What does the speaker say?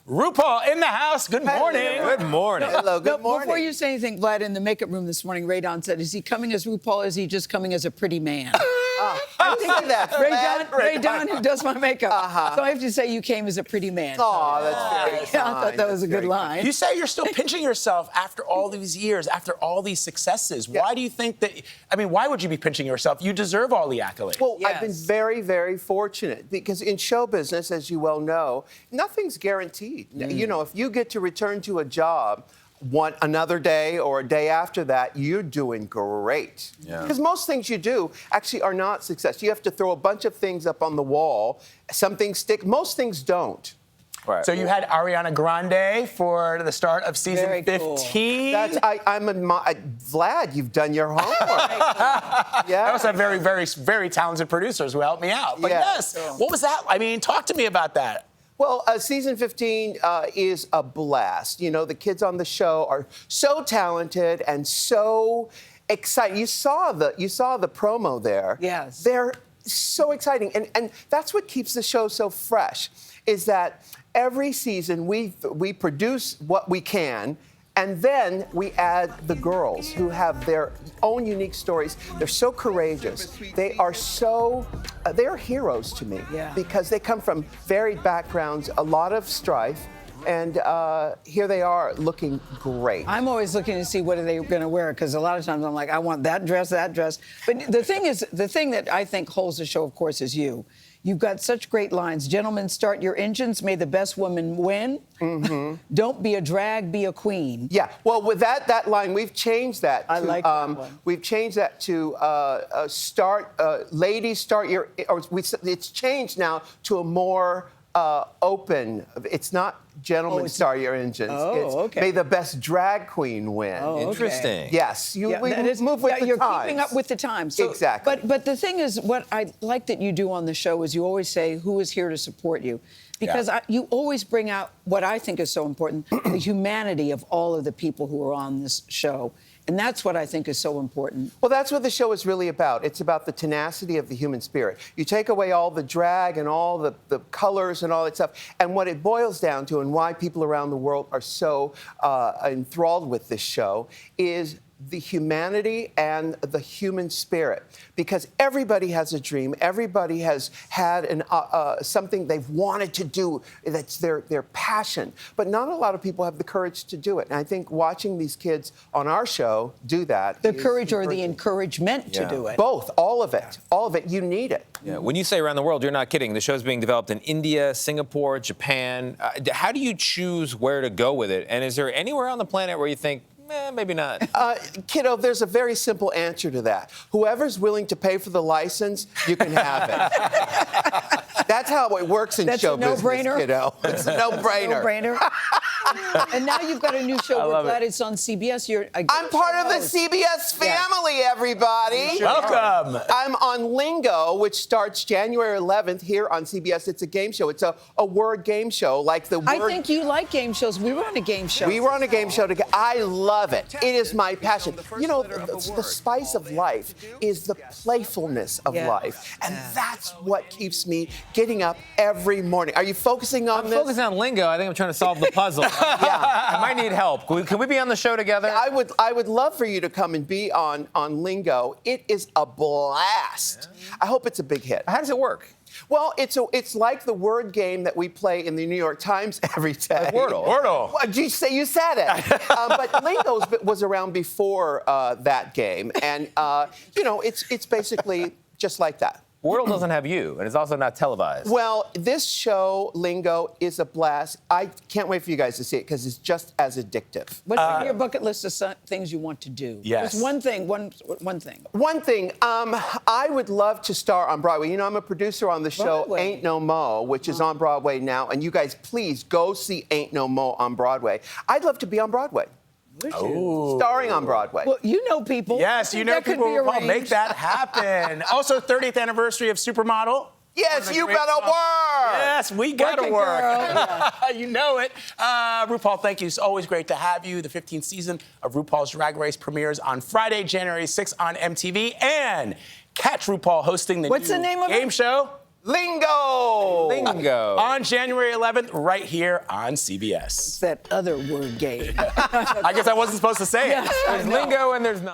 RuPaul in the house. Good morning. Good morning. Hello, good morning. Before you say anything, Vlad, in the makeup room this morning, Ray Don said, is he coming as RuPaul or is he just coming as a pretty man? I think that. Ray Don, who does my makeup. So I have to say you came as a pretty man. Oh, that's very Yeah, I thought that was a good line. You say you're still pinching yourself after all these years, after all these successes. Yeah. Why do you think that, why would you be pinching yourself? You deserve all the accolades. Well, Yes. I've been very, very fortunate because in show business, as you well know, nothing's guaranteed. You know, if you get to return to a job another day or a day after that, you're doing great. Because most things you do actually are not success. You have to throw a bunch of things up on the wall. Some things stick. Most things don't. Right. So you had Ariana Grande for the start of season Very cool. 15. Vlad, you've done your homework. Yeah. I also have very, very, very talented producers who helped me out. But Yeah. yes, what was that? Talk to me about that. Well, season 15 is a blast. You know, the kids on the show are so talented and so excited. You saw the promo there. Yes. They're so exciting. And that's what keeps the show so fresh, is that every season we produce what we can, and then we add the girls who have their own unique stories. They're so courageous. They are they're heroes to me because they come from varied backgrounds, a lot of strife, and here they are looking great. I'm always looking to see what are they going to wear, because a lot of times I'm like, I want that dress. But the thing that I think holds the show, of course, is you. You've got such great lines. Gentlemen, start your engines. May the best woman win. Don't be a drag, be a queen. Yeah, well, with that line, we've changed that. I like that one. We've changed that to ladies, start your. It's changed now to a more open. It's not gentlemen, start your engines. It's okay. May the best drag queen win. Oh, okay. Interesting. Yes, we move with the you're times. keeping up with the times. So, Exactly. But the thing is, what I like that you do on the show is you always say, who is here to support you? Because you always bring out what I think is so important, the humanity of all of the people who are on this show. And that's what I think is so important. Well, that's what the show is really about. It's about the tenacity of the human spirit. You take away all the drag and all the colors and all that stuff, and what it boils down to and why people around the world are so enthralled with this show is the humanity and the human spirit. Because everybody has a dream. Everybody has had something they've wanted to do that's their passion. But not a lot of people have the courage to do it. And I think watching these kids on our show do that. The courage or the encouragement to do it. Both, all of it. All of it. You need it. Yeah. When you say around the world, you're not kidding. The show's being developed in India, Singapore, Japan. How do you choose where to go with it? And is there anywhere on the planet where you think, maybe not? Kiddo, there's a very simple answer to that. Whoever's willing to pay for the license, you can have it. That's how it works in show business, kiddo. It's a no-brainer. No-brainer. And now you've got a new show. We're glad it's on CBS. I'm part of the CBS family, everybody. Welcome. I'm on Lingo, which starts January 11th here on CBS. It's a game show. It's a word game show, like the word. I think you like game shows. We were on a game show. We were on a game show together. I love it. It is my passion. You know, the spice of life is the playfulness of life. And that's what keeps me getting up every morning. Are you focusing on this? I'm focusing on Lingo. I think I'm trying to solve the puzzle. I might need help. Can we be on the show together? I would love for you to come and be on Lingo. It is a blast. I hope it's a big hit. How does it work? Well, it's like the word game that we play in the New York Times every day. Like Wordle. Wordle. Well, you said it. But Lingo was around before that game, and it's basically just like that. Wordle doesn't have you, and it's also not televised. Well, this show, Lingo, is a blast. I can't wait for you guys to see it because it's just as addictive. What's on your bucket list of things you want to do? Yes. Just one thing. One thing. One thing, I would love to star on Broadway. You know, I'm a producer on the show Broadway. Ain't No Mo, which is on Broadway now. And you guys, please go see Ain't No Mo on Broadway. I'd love to be on Broadway. Starring on Broadway. Well, you know people. Yes, you know that people. Could be RuPaul, make that happen. Also, 30th anniversary of Supermodel. Yes, you better work. Yes, we gotta Working work. girl. You know it. RuPaul, thank you. It's always great to have you. The 15th season of RuPaul's Drag Race premieres on Friday, January 6th on MTV. And catch RuPaul hosting the What's new the name of game it? show. Lingo! Lingo. On January 11th, right here on CBS. It's that other word game. I guess I wasn't supposed to say it. There's Lingo and there's not.